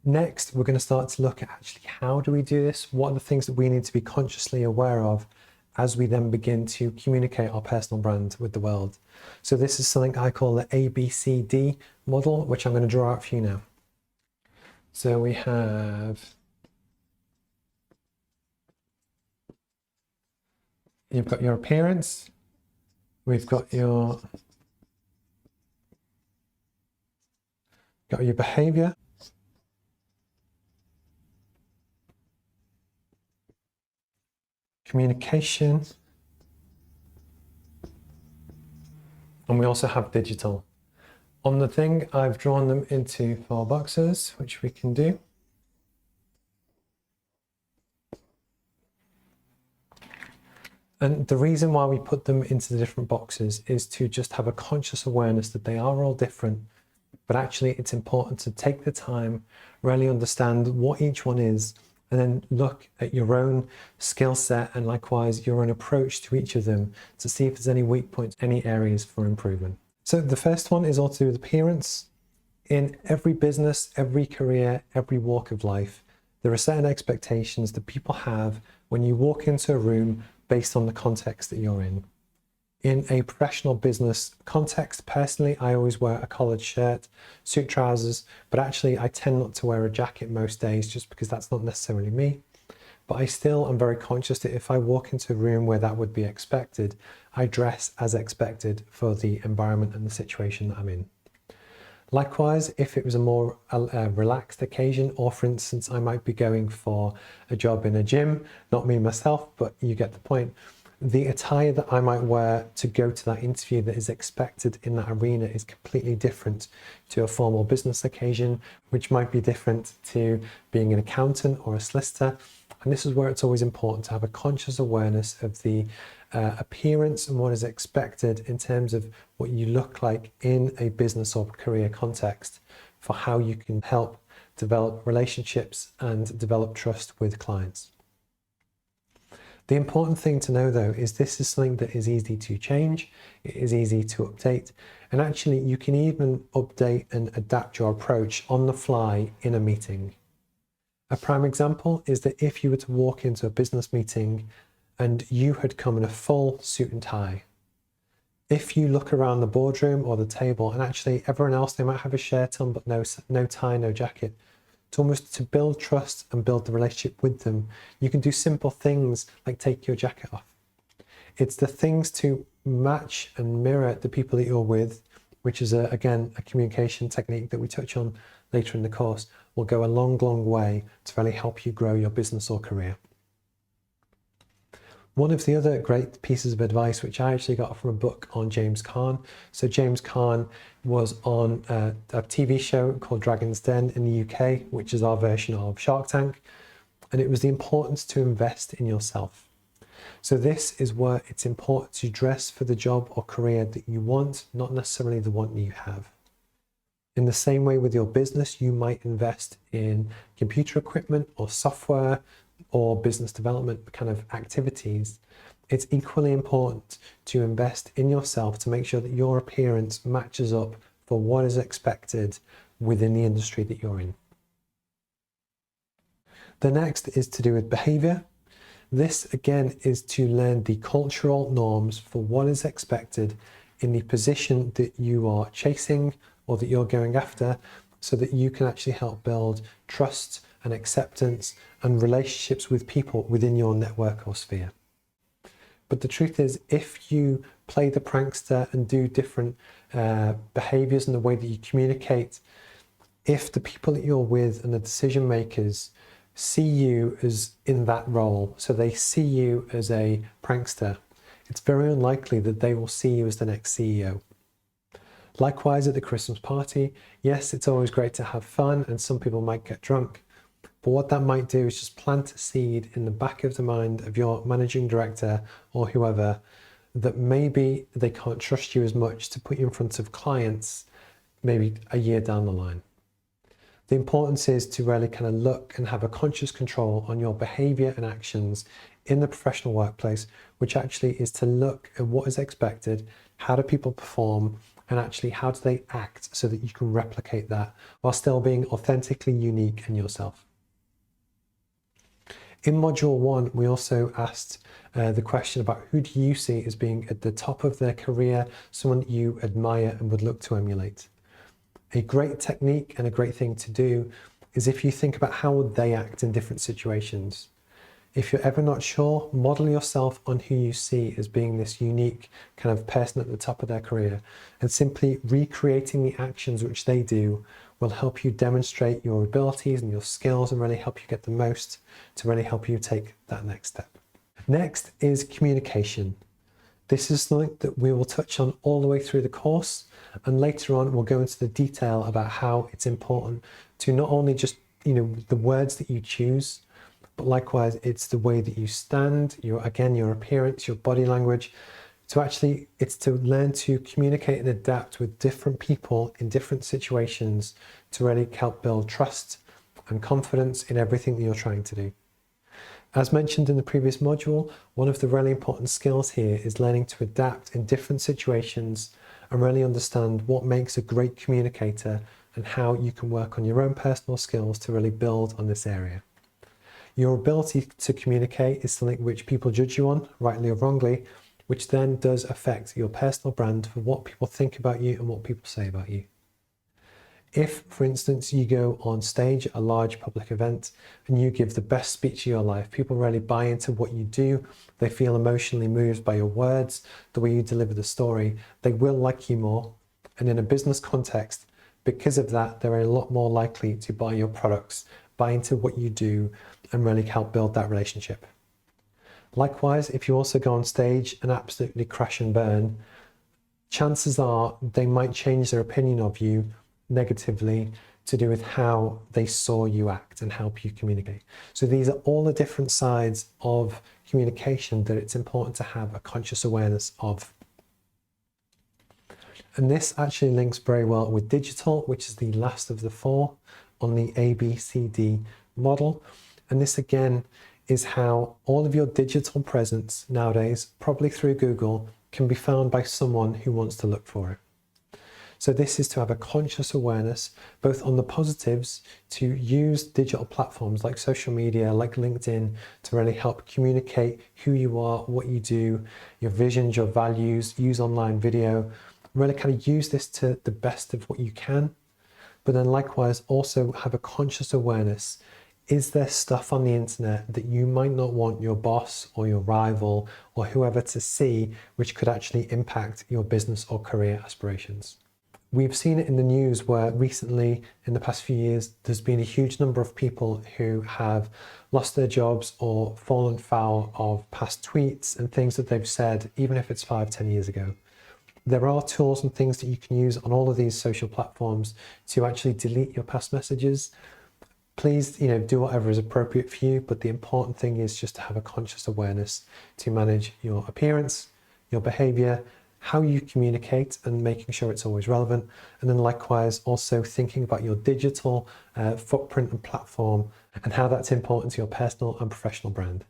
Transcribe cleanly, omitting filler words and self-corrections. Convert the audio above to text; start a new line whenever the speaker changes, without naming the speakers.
Next, we're going to start to look at actually how do we do this? What are the things that we need to be consciously aware of as we then begin to communicate our personal brand with the world? So this is something I call the ABCD model, which I'm going to draw out for you now. So we have, you've got your appearance, we've got your behavior, communication, and we also have digital. On the thing, I've drawn them into 4 boxes, which we can do. And the reason why we put them into the different boxes is to just have a conscious awareness that they are all different, but actually it's important to take the time, really understand what each one is, and then look at your own skill set and likewise your own approach to each of them to see if there's any weak points, any areas for improvement. So the first one is all to do with appearance. In every business, every career, every walk of life, there are certain expectations that people have when you walk into a room based on the context that you're in. In a professional business context, personally, I always wear a collared shirt, suit trousers, but actually I tend not to wear a jacket most days just because that's not necessarily me. But I still am very conscious that if I walk into a room where that would be expected, I dress as expected for the environment and the situation that I'm in. Likewise, if it was a more relaxed occasion, or for instance, I might be going for a job in a gym, not me myself, but you get the point. The attire that I might wear to go to that interview that is expected in that arena is completely different to a formal business occasion, which might be different to being an accountant or a solicitor. And this is where it's always important to have a conscious awareness of the appearance and what is expected in terms of what you look like in a business or career context for how you can help develop relationships and develop trust with clients. The important thing to know though is this is something that is easy to change, it is easy to update, and actually you can even update and adapt your approach on the fly in a meeting. A prime example is that if you were to walk into a business meeting and you had come in a full suit and tie, if you look around the boardroom or the table and actually everyone else, they might have a shirt on but no tie, no jacket, it's almost to build trust and build the relationship with them. You can do simple things like take your jacket off. It's the things to match and mirror the people that you're with, which is again a communication technique that we touch on later in the course, will go a long, long way to really help you grow your business or career. One of the other great pieces of advice, which I actually got from a book on James Caan. So James Caan was on a TV show called Dragon's Den in the UK, which is our version of Shark Tank. And it was the importance to invest in yourself. So this is where it's important to dress for the job or career that you want, not necessarily the one you have. In the same way with your business, you might invest in computer equipment or software or business development kind of activities. It's equally important to invest in yourself to make sure that your appearance matches up for what is expected within the industry that you're in. The next is to do with behavior. This again is to learn the cultural norms for what is expected in the position that you are chasing or that you're going after, so that you can actually help build trust and acceptance and relationships with people within your network or sphere. But the truth is, if you play the prankster and do different behaviors in the way that you communicate, if the people that you're with and the decision makers see you as in that role, so they see you as a prankster, it's very unlikely that they will see you as the next CEO. Likewise at the Christmas party, yes, it's always great to have fun and some people might get drunk, but what that might do is just plant a seed in the back of the mind of your managing director or whoever that maybe they can't trust you as much to put you in front of clients maybe a year down the line. The importance is to really kind of look and have a conscious control on your behavior and actions in the professional workplace, which actually is to look at what is expected, how do people perform, and actually how do they act so that you can replicate that while still being authentically unique in yourself. In Module 1, we also asked the question about who do you see as being at the top of their career, someone that you admire and would look to emulate. A great technique and a great thing to do is if you think about how would they act in different situations. If you're ever not sure, model yourself on who you see as being this unique kind of person at the top of their career, and simply recreating the actions which they do will help you demonstrate your abilities and your skills and really help you get the most to really help you take that next step. Next is communication. This is something that we will touch on all the way through the course, and later on we'll go into the detail about how it's important to not only just, the words that you choose, but likewise it's the way that you stand, your appearance, your body language. It's to learn to communicate and adapt with different people in different situations to really help build trust and confidence in everything that you're trying to do. As mentioned in the previous module, one of the really important skills here is learning to adapt in different situations and really understand what makes a great communicator and how you can work on your own personal skills to really build on this area. Your ability to communicate is something which people judge you on, rightly or wrongly, which then does affect your personal brand for what people think about you and what people say about you. If, for instance, you go on stage at a large public event and you give the best speech of your life, people really buy into what you do, they feel emotionally moved by your words, the way you deliver the story, they will like you more. And in a business context, because of that, they're a lot more likely to buy your products, buy into what you do, and really help build that relationship. Likewise, if you also go on stage and absolutely crash and burn, chances are they might change their opinion of you negatively to do with how they saw you act and help you communicate. So these are all the different sides of communication that it's important to have a conscious awareness of. And this actually links very well with digital, which is the last of the 4 on the ABCD model. And this again is how all of your digital presence nowadays, probably through Google, can be found by someone who wants to look for it. So this is to have a conscious awareness, both on the positives, to use digital platforms like social media, like LinkedIn, to really help communicate who you are, what you do, your visions, your values, use online video, really kind of use this to the best of what you can. But then likewise, also have a conscious awareness. Is there stuff on the internet that you might not want your boss or your rival or whoever to see, which could actually impact your business or career aspirations? We've seen it in the news where recently, in the past few years, there's been a huge number of people who have lost their jobs or fallen foul of past tweets and things that they've said, even if it's 5-10 years ago. There are tools and things that you can use on all of these social platforms to actually delete your past messages. Please, do whatever is appropriate for you, but the important thing is just to have a conscious awareness to manage your appearance, your behavior, how you communicate, and making sure it's always relevant. And then likewise, also thinking about your digital footprint and platform and how that's important to your personal and professional brand.